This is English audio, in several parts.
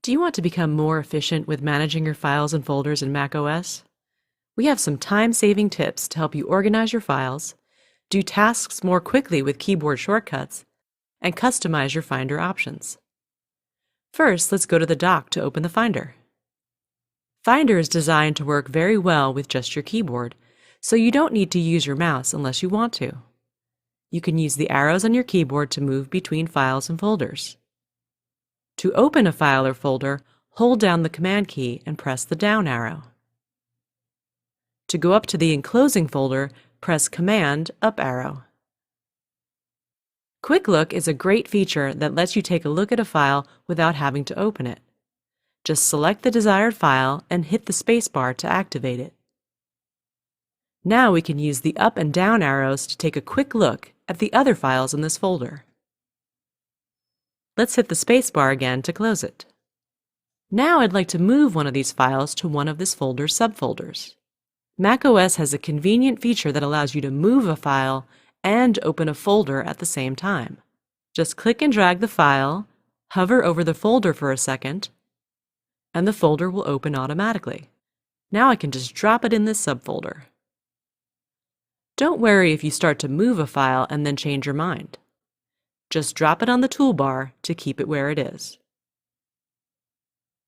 Do you want to become more efficient with managing your files and folders in macOS? We have some time-saving tips to help you organize your files, do tasks more quickly with keyboard shortcuts, and customize your Finder options. First, let's go to the dock to open the Finder. Finder is designed to work very well with just your keyboard, so you don't need to use your mouse unless you want to. You can use the arrows on your keyboard to move between files and folders. To open a file or folder, hold down the Command key and press the down arrow. To go up to the enclosing folder, press Command up arrow. Quick Look is a great feature that lets you take a look at a file without having to open it. Just select the desired file and hit the spacebar to activate it. Now we can use the up and down arrows to take a quick look at the other files in this folder. Let's hit the spacebar again to close it. Now I'd like to move one of these files to one of this folder's subfolders. macOS has a convenient feature that allows you to move a file and open a folder at the same time. Just click and drag the file, hover over the folder for a second, and the folder will open automatically. Now I can just drop it in this subfolder. Don't worry if you start to move a file and then change your mind. Just drop it on the toolbar to keep it where it is.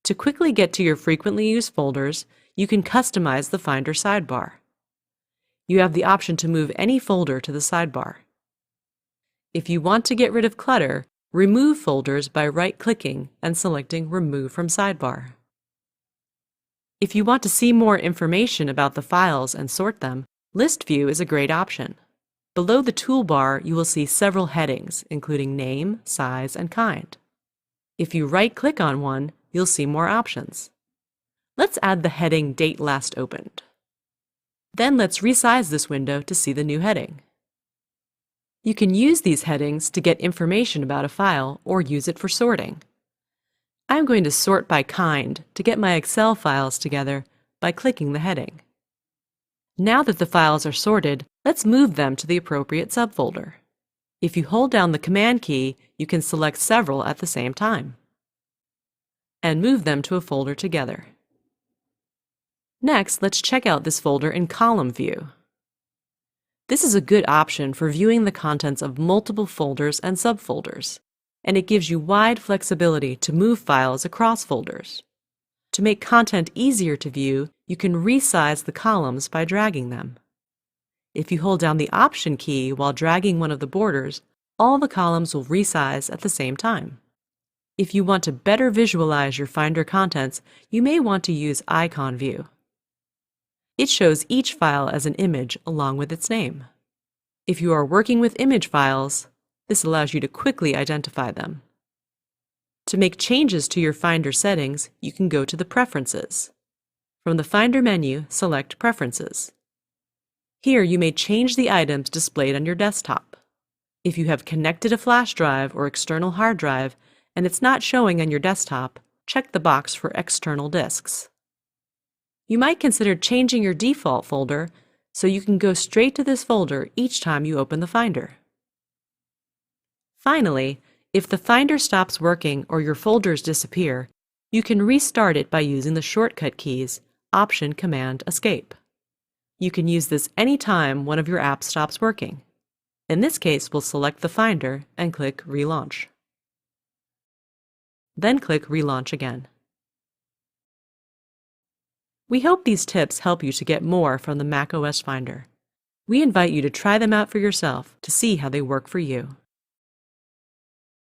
To quickly get to your frequently used folders, you can customize the Finder sidebar. You have the option to move any folder to the sidebar. If you want to get rid of clutter, remove folders by right-clicking and selecting Remove from Sidebar. If you want to see more information about the files and sort them, List View is a great option. Below the toolbar, you will see several headings, including name, size, and kind. If you right-click on one, you'll see more options. Let's add the heading Date Last Opened. Then let's resize this window to see the new heading. You can use these headings to get information about a file or use it for sorting. I'm going to sort by kind to get my Excel files together by clicking the heading. Now that the files are sorted, let's move them to the appropriate subfolder. If you hold down the Command key, you can select several at the same time and move them to a folder together. Next, let's check out this folder in column view. This is a good option for viewing the contents of multiple folders and subfolders, and it gives you wide flexibility to move files across folders. To make content easier to view, you can resize the columns by dragging them. If you hold down the Option key while dragging one of the borders, all the columns will resize at the same time. If you want to better visualize your Finder contents, you may want to use Icon View. It shows each file as an image along with its name. If you are working with image files, this allows you to quickly identify them. To make changes to your Finder settings, you can go to the Preferences. From the Finder menu, select Preferences. Here you may change the items displayed on your desktop. If you have connected a flash drive or external hard drive and it's not showing on your desktop, check the box for external disks. You might consider changing your default folder so you can go straight to this folder each time you open the Finder. Finally, if the Finder stops working or your folders disappear, you can restart it by using the shortcut keys Option Command Escape. You can use this anytime one of your apps stops working. In this case, we'll select the Finder and click Relaunch. Then click Relaunch again. We hope these tips help you to get more from the macOS Finder. We invite you to try them out for yourself to see how they work for you.